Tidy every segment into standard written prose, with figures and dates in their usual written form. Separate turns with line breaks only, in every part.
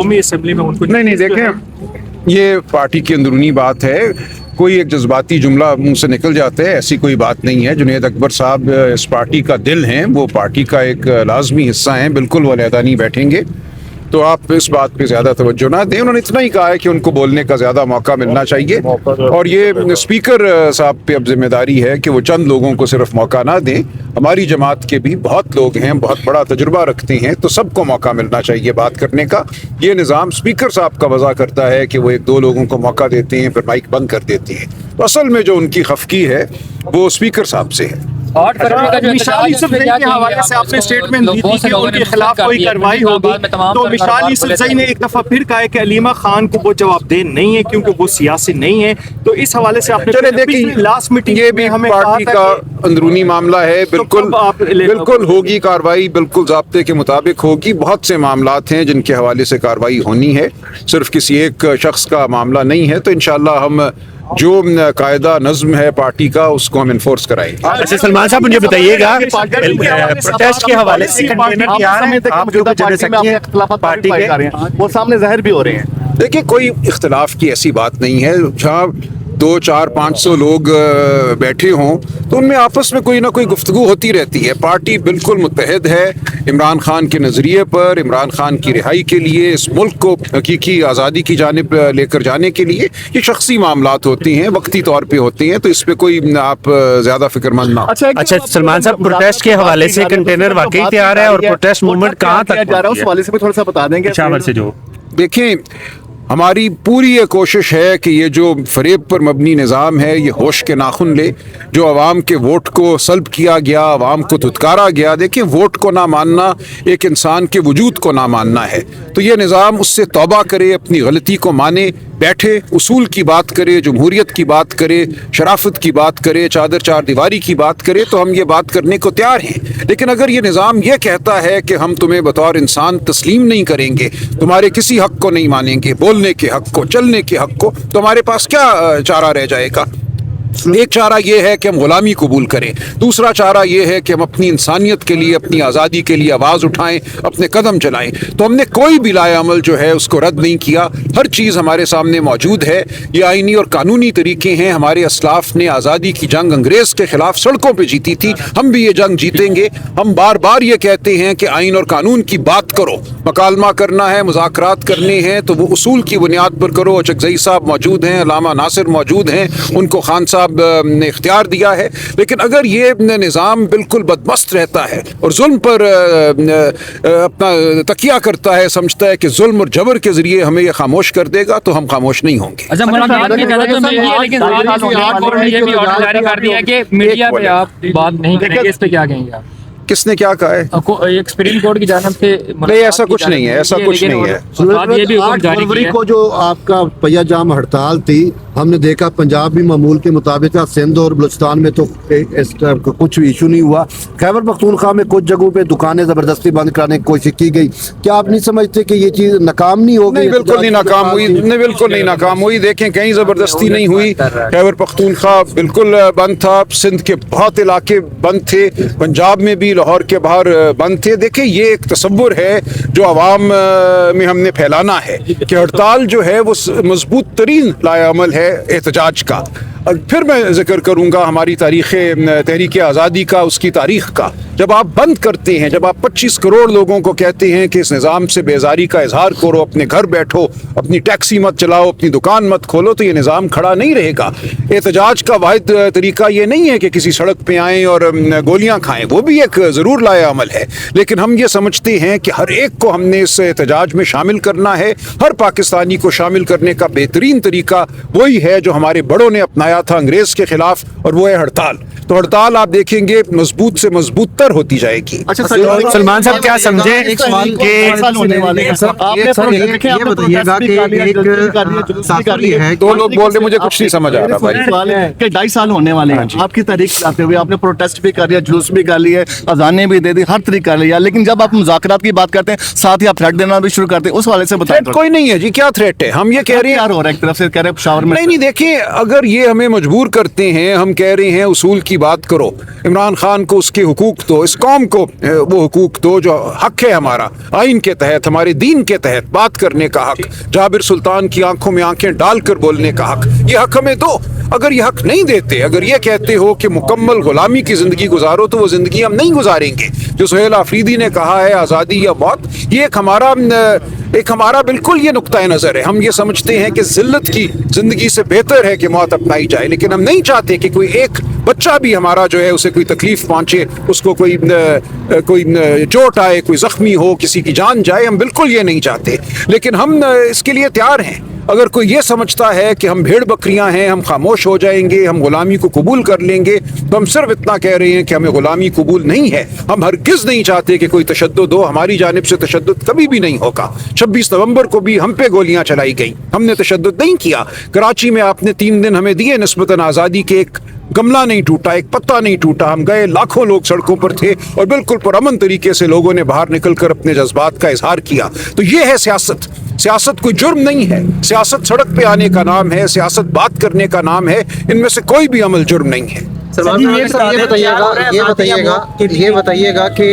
कौमी असम्बली में उनको
नहीं देखें, ये पार्टी की अंदरूनी बात है। कोई एक जज्बाती जुमला मुंह से निकल जाता है, ऐसी कोई बात नहीं है। जुनैद अकबर साहब इस पार्टी का दिल हैं, वो पार्टी का एक लाजमी हिस्सा हैं, बिल्कुल वो अलहदा नहीं बैठेंगे। तो आप इस बात पे ज़्यादा तवज्जो ना दें। उन्होंने इतना ही कहा है कि उनको बोलने का ज़्यादा मौका मिलना चाहिए, और ये स्पीकर साहब पे अब जिम्मेदारी है कि वो चंद लोगों को सिर्फ मौका ना दें। हमारी जमात के भी बहुत लोग हैं, बहुत बड़ा तजुर्बा रखते हैं, तो सबको मौका मिलना चाहिए बात करने का। ये निज़ाम स्पीकर साहब का वज़ा करता है कि वो एक दो लोगों को मौका देते हैं, फिर माइक बंद कर देते हैं। तो असल में जो उनकी खफकी है वो स्पीकर साहब से है।
मिशाल यूसुफजई के हवाले से आपने स्टेटमेंट दी थी कि उनके खिलाफ कोई कार्रवाई होगी, तो मिशाल यूसुफजई ने एक दफा फिर कहा है कि अलीमा खान को वो जवाबदेह नहीं है क्योंकि वो सियासी नहीं है। तो इस हवाले से आपने
चले देखिए,
लास्ट मीटिंग
ये भी हमें पार्टी का अंदरूनी मामला है। बिल्कुल होगी कार्रवाई, बिल्कुल ज़ाब्ते के मुताबिक होगी। बहुत से मामलात हैं जिनके हवाले से कार्रवाई होनी है, सिर्फ किसी एक शख्स का मामला नहीं है। तो इंशाअल्लाह हम जो कायदा नज़्म है पार्टी का उसको हम इन्फोर्स कराएंगे।
अच्छा सलमान साहब, मुझे बताइएगा प्रोटेस्ट के हवाले से कंटेनर क्या है पार्टी के,
वो सामने ज़ाहिर भी हो रहे हैं।
देखिए, कोई इख्तलाफ की ऐसी बात नहीं है। जहाँ 200-400-500 लोग बैठे हों तो उनमें आपस में कोई ना कोई गुफ्तगू होती रहती है। पार्टी बिल्कुल मुत्तहद है इमरान खान के नज़रिए पर, इमरान खान की रिहाई के लिए, इस मुल्क को हकीकी आज़ादी की जानिब लेकर जाने के लिए। ये शख्सी मामलात होते हैं, वक्ती तौर पे होते हैं, तो इस पर कोई आप ज़्यादा फिक्रमंद ना।
अच्छा सलमान साहब, प्रोटेस्ट के हवाले से कंटेनर वाकई तैयार है और प्रोटेस्ट मूवमेंट कहाँ तक
जा रहा है उस हवाले से भी थोड़ा सा बता देंगे।
से जो
देखें, हमारी पूरी ये कोशिश है कि ये जो फरेब पर मबनी निज़ाम है ये होश के नाखुन ले। जो आवाम के वोट को सल्ब किया गया, आवाम को धुतकारा गया। देखिए, वोट को ना मानना एक इंसान के वजूद को ना मानना है। तो ये निज़ाम उससे तौबा करे, अपनी गलती को माने, बैठे, उसूल की बात करे, जमहूरियत की बात करे, शराफत की बात करे, चादर चार दीवारी की बात करे, तो हम ये बात करने को तैयार हैं। लेकिन अगर ये निज़ाम ये कहता है कि हम तुम्हें बतौर इंसान तस्लीम नहीं करेंगे, तुम्हारे किसी हक़ को नहीं मानेंगे, बोलने के हक़ को, चलने के हक़ को, तो हमारे पास क्या चारा रह जाएगा? एक चारा ये है कि हम गुलामी कबूल करें, दूसरा चारा ये है कि हम अपनी इंसानियत के लिए, अपनी आज़ादी के लिए आवाज़ उठाएं, अपने कदम चलाएं। तो हमने कोई भी लाया अमल जो है उसको रद्द नहीं किया। हर चीज़ हमारे सामने मौजूद है। ये आइनी और कानूनी तरीके हैं। हमारे असलाफ ने आज़ादी की जंग अंग्रेज़ के ख़िलाफ़ सड़कों पर जीती थी, हम भी ये जंग जीतेंगे। हम बार बार ये कहते हैं कि आइन और कानून की बात करो, मकालमा करना है, मुज़ाकरात करने हैं तो वो उसूल की बुनियाद पर करो। चकजई साहब मौजूद हैं, अल्लामा नासिर मौजूद हैं, उनको खान साहब ने इख्तियार दिया है। लेकिन अगर ये निज़ाम बिल्कुल बदमस्त रहता है और जुल्म पर अपना तकिया करता है, समझता है कि जुल्म और जबर के जरिए हमें ये खामोश कर देगा, तो हम खामोश नहीं होंगे।
अच्छा, मुलाकात की इजाजत तो मिली है, लेकिन ये भी ऑर्डर जारी कर दिया कि मीडिया पे आप बात नहीं करेंगे। इस पे क्या कहेंगे आप?
किसने क्या कहा है?
एक सुप्रीम कोर्ट की जानिब से
नहीं, ऐसा कुछ नहीं है, ऐसा कुछ नहीं है।
8 फरवरी को जो आपका पहिया जाम हड़ताल थी, हमने देखा पंजाब भी मामूल के मुताबिक था, सिंध और बलूचिस्तान में तो इस तरह का कुछ इशू नहीं हुआ। खैबर पख्तूनख्वा में कुछ जगहों पे दुकानें जबरदस्ती बंद कराने की कोशिश की गई। क्या आप नहीं समझते कि ये चीज नाकाम नहीं हो गई?
बिल्कुल नहीं नाकाम हुई, बिल्कुल नहीं नाकाम हुई। देखें, कहीं जबरदस्ती नहीं हुई। खैबर पख्तूनख्वा बिल्कुल बंद था, सिंध के बहुत इलाके बंद थे, पंजाब में भी, लाहौर के बाहर बंद थे। देखिए, ये एक तसव्वुर है जो आवाम में हमने फैलाना है कि हड़ताल जो है वो मजबूत तरीन लाया अमल है एहतजाज का। फिर मैं जिक्र करूंगा हमारी तहरीक आज़ादी का, उसकी तारीख का। जब आप बंद करते हैं, जब आप 25 करोड़ लोगों को कहते हैं कि इस निज़ाम से बेजारी का इजहार करो, अपने घर बैठो, अपनी टैक्सी मत चलाओ, अपनी दुकान मत खोलो, तो ये निज़ाम खड़ा नहीं रहेगा। एहतजाज का वाहिद तरीका ये नहीं है कि किसी सड़क पे आएँ और गोलियाँ खाएँ, वो भी एक ज़रूर लाया अमल है। लेकिन हम ये समझते हैं कि हर एक को हमने इस एहतजाज में शामिल करना है। हर पाकिस्तानी को शामिल करने का बेहतरीन तरीका वही है जो हमारे बड़ों ने अपनाया था अंग्रेज के खिलाफ, और वो है हड़ताल। तो हड़ताल आप देखेंगे मजबूत से मजबूत तर होती जाएगी।
अच्छा
सलमान साहब, क्या समझे
एक सवाल के
दो लोग बोल रहे, मुझे कुछ नहीं समझ आ रहा भाई।
2.5 साल होने वाले हैं आपकी तहरीक चलाते हुए, आपने प्रोटेस्ट भी कर लिया, जुलूस भी कर लिए, अजानें भी दे दी, हर तरीका कर लिया, लेकिन जब आप मुज़ाकरात की बात करते हैं, साथ ही आप थ्रेट देना भी शुरू करते हैं। उस वाले से बताएं।
कोई नहीं है जी, क्या थ्रेट है? हम ये कह रहे हैं,
हो रहा है एक तरफ से कह रहे हैं शावर में।
नहीं, देखिए, अगर ये हमें हमें मजबूर करते हैं, हम कह रहे हैं उसूल की बात करो, इमरान खान को उसके हुकूक दो, इस कौम को वो हुकूक दो जो हक है हमारा, आइन के तहत, हमारे दीन के तहत बात करने का हक, जाबिर सुल्तान की आंखों में आंखें डालकर बोलने का हक, ये हक हमें दो। अगर ये हक नहीं देते, अगर ये कहते हो कि मुकम्मल गुलामी की ज़िंदगी गुजारो, तो वो ज़िंदगी हम नहीं गुजारेंगे। जो सुहेल आफरीदी ने कहा है आज़ादी या मौत, ये एक हमारा बिल्कुल ये नुक्ता नज़र है। हम ये समझते हैं कि ज़िल्लत की ज़िंदगी से बेहतर है कि मौत अपनाई जाए, लेकिन हम नहीं चाहते कि कोई एक बच्चा भी हमारा जो है उसे कोई तकलीफ पहुंचे, उसको कोई चोट आए, कोई ज़ख्मी हो, किसी की जान जाए, हम बिल्कुल ये नहीं चाहते। लेकिन हम इसके लिए तैयार हैं। अगर कोई ये समझता है कि हम भेड़ बकरियां हैं, हम खामोश हो जाएंगे, हम गुलामी को कबूल कर लेंगे, तो हम सिर्फ इतना कह रहे हैं कि हमें गुलामी कबूल नहीं है। हम हरगिज़ नहीं चाहते कि कोई तशद्दुद हो, हमारी जानिब से तशद्दुद कभी भी नहीं होगा। 26 नवंबर को भी हम पे गोलियां चलाई गई, हमने तशद्दुद नहीं किया। कराची में आपने 3 दिन हमें दिए निस्बतन आज़ादी के, एक गमला नहीं टूटा, एक पत्ता नहीं टूटा, हम गए, लाखों लोग सड़कों पर थे और बिल्कुल पुरअमन तरीके से लोगों ने बाहर निकलकर अपने जज्बात का इजहार किया। तो ये है सियासत। सियासत कोई जुर्म नहीं है, सियासत सड़क पे आने का नाम है, सियासत बात करने का नाम है, इनमें से कोई भी अमल जुर्म नहीं है।
ये बताइएगा कि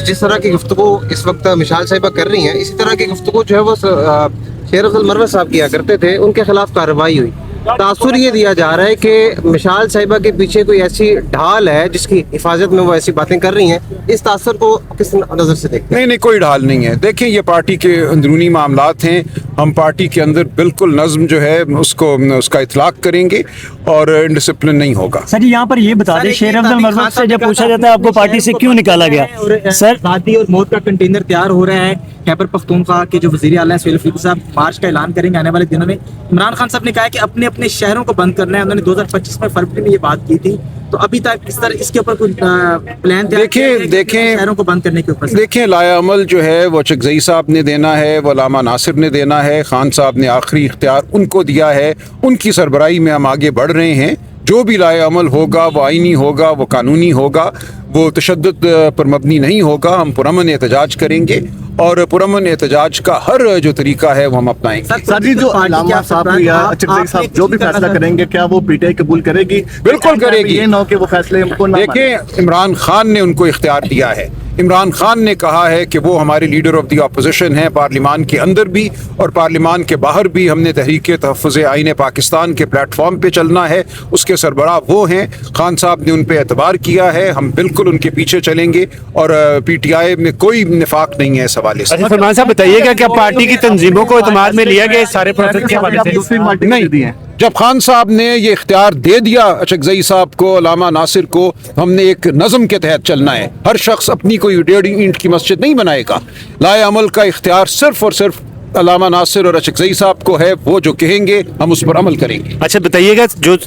जिस तरह की गुफ्तगू इस वक्त मिशाल साहिबा कर रही हैं, इसी तरह की गुफ्तगू जो है वो शेर अफजल मरवत साहब किया करते थे, उनके खिलाफ कार्रवाई हुई। तासुर ये दिया जा रहा है कि मिशाल साहिबा के पीछे कोई ऐसी ढाल है जिसकी हिफाजत में वो ऐसी बातें कर रही हैं। इस तासुर को किस नज़र से देखते हैं?
नहीं, कोई ढाल नहीं है। देखिए, ये पार्टी के अंदरूनी मामलात हैं। हम पार्टी के अंदर बिल्कुल नज़्म जो है उसका इतलाक करेंगे और डिसिप्लिन नहीं होगा।
सर यहाँ पर ये बता दें, शेर अफजल मरवत से जब पूछा जाता है आपको पार्टी से क्यों निकाला गया, सर
आज़ादी और मौत का कंटेनर तैयार हो रहा है। खैबर पख्तूनख्वा के जो वज़ीर आला सुहेल आफरीदी साहब मार्च का ऐलान करेंगे आने वाले दिनों में। इमरान खान साहब ने कहा है कि अपने अपने शहरों को बंद करना है। उन्होंने 2025 में फरवरी में ये बात की थी। तो अभी तक इस तरह इसके ऊपर कोई प्लान
देखें
शहरों को बंद करने के ऊपर?
देखें, लाया अमल जो है वो चकजई साहब ने देना है, वो अल्लामा नासिर ने देना है, खान साहब ने आखिरी इख्तियार उनको दिया है, उनकी सरबराही में हम आगे बढ़ रहे हैं। जो भी लाया अमल होगा वो आइनी होगा, वो कानूनी होगा, वो तशद्दुद पर मबनी नहीं होगा। हम पुरअमन एहतजाज करेंगे और पुरअमन एहतजाज का हर जो तरीका है वो हम अपनाएंगे।
सर जी, जो अल्लामा साहब या चकजई साहब जो भी फैसला करेंगे, क्या वो पीटीआई कबूल करेगी?
बिल्कुल करेगी।
ये ना कि वो फैसले उनको ना
देखें, इमरान खान ने उनको इख्तियार दिया है। इमरान खान ने कहा है कि वो हमारे लीडर ऑफ द अपोजिशन हैं, पार्लिमान के अंदर भी और पार्लिमान के बाहर भी। हमने तहरीक तहफ़्फ़ुज़ आइन पाकिस्तान के प्लेटफॉर्म पे चलना है, उसके सरबराह वो हैं। खान साहब ने उन पे एतबार किया है, हम बिल्कुल उनके पीछे चलेंगे और पीटीआई में कोई निफाक नहीं है इस हवाले से।
फरमान साहब बताइएगा, क्या पार्टी की तंजीमों को एतमाद में लिया गया सारे प्रोसेस के हवाले से?
नहीं दिए। जब खान साहब ने ये इख्तियार दे दिया चकजई साहब को, अल्लामा नासिर को, हमने एक नज़म के तहत चलना है। हर शख्स अपनी कोई 1.5 ईंट की मस्जिद नहीं बनाएगा। लाए अमल का इख्तियार सिर्फ और सिर्फ अल्लामा नासिर और चकजई साहब को है। वो जो कहेंगे हम उस पर अमल करेंगे।
अच्छा बताइएगा, जो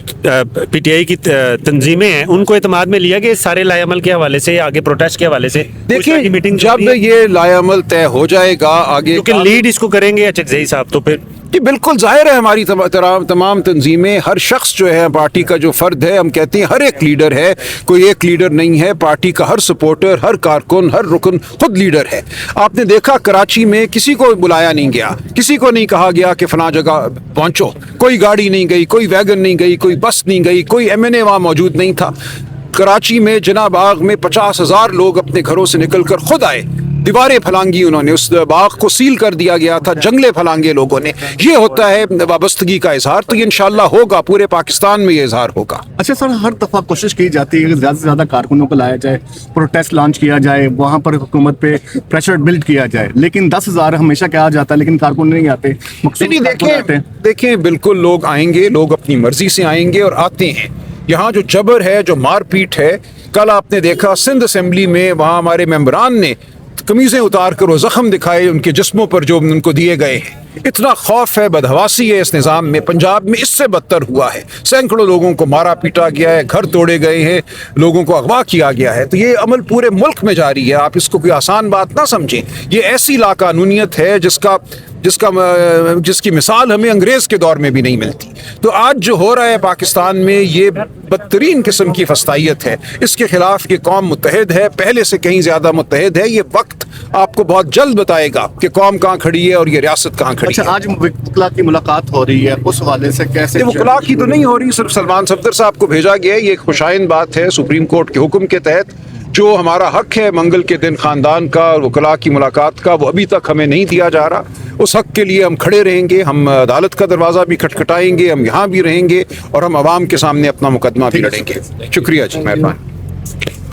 पीटीआई की तंजीमें हैं उनको एतमाद में लिया गया सारे लाए अमल के हवाले से, आगे प्रोटेस्ट के हवाले से?
देखिए,
मीटिंग
जब ये लाए अमल तय हो जाएगा आगे,
क्योंकि लीड इसको करेंगे चकजई साहब, तो फिर
कि बिल्कुल जाहिर है हमारी तमाम तंजीमें, हर शख्स जो है पार्टी का जो फर्द है, हम कहते हैं हर एक लीडर है, कोई एक लीडर नहीं है। पार्टी का हर सपोर्टर, हर कारकुन, हर रुकन खुद लीडर है। आपने देखा कराची में किसी को बुलाया नहीं गया, किसी को नहीं कहा गया कि फला जगह पहुंचो। कोई गाड़ी नहीं गई, कोई वैगन नहीं गई, कोई बस नहीं गई, कोई MNA वहाँ मौजूद नहीं था। कराची में जिना बाग में 50,000 लोग अपने घरों से निकलकर खुद आए, दीवारें फलांगी उन्होंने, उस बाग को सील कर दिया गया था, जंगले फलांगे लोगों ने। ये होता है वाबस्तगी का इजहार। तो ये इंशाल्लाह होगा, पूरे पाकिस्तान में ये इजहार होगा।
अच्छा सर, हर दफा कोशिश की जाती है कि ज्यादा से ज्यादा कारकुनों को लाया जाए, प्रोटेस्ट लॉन्च किया जाए, वहां पर हुकूमत पे प्रेशर बिल्ड किया जाए, लेकिन 10,000 हमेशा कहा जाता है, लेकिन कारकुन नहीं आते।
देखें, बिल्कुल लोग आएंगे, लोग अपनी मर्जी से आएंगे और आते हैं। यहाँ जो जबर है, जो मारपीट है, कल आपने देखा सिंध असेंबली में, वहाँ हमारे मेंबरान ने कमीज़ें उतार कर वो जख्म दिखाए उनके जिस्मों पर जो उनको दिए गए हैं। इतना खौफ है, बदहवासी है इस निज़ाम में। पंजाब में इससे बदतर हुआ है, सैकड़ों लोगों को मारा पीटा गया है, घर तोड़े गए हैं, लोगों को अगवा किया गया है। तो ये अमल पूरे मुल्क में जारी है। आप इसको कोई आसान बात ना समझें। ये ऐसी लाकानूनियत है जिसकी मिसाल हमें अंग्रेज़ के दौर में भी नहीं मिलती। तो आज जो हो रहा है पाकिस्तान में, ये बदतरीन किस्म की फस्तायत है। इसके खिलाफ ये कौम मुत्तहिद है, पहले से कहीं ज़्यादा मुत्तहिद है। ये वक्त आपको बहुत जल्द बताएगा कि कौम कहाँ खड़ी है और ये रियासत कहाँ खड़ी है। खड़ी
अच्छा,
है।
आज वकला की मुलाकात हो रही है, उस हवाले से कैसे?
ये वकला की तो नहीं हो रही, सिर्फ सलमान सफदर साहब को भेजा गया है। ये एक खुशाइन बात है सुप्रीम कोर्ट के हुक्म के तहत। जो हमारा हक है मंगल के दिन खानदान का और वकला की मुलाकात का, वो अभी तक हमें नहीं दिया जा रहा। उस हक के लिए हम खड़े रहेंगे, हम अदालत का दरवाज़ा भी खटखटाएंगे, हम यहाँ भी रहेंगे और हम आवाम के सामने अपना मुकदमा भी लड़ेंगे। शुक्रिया जी, मेहरबानी।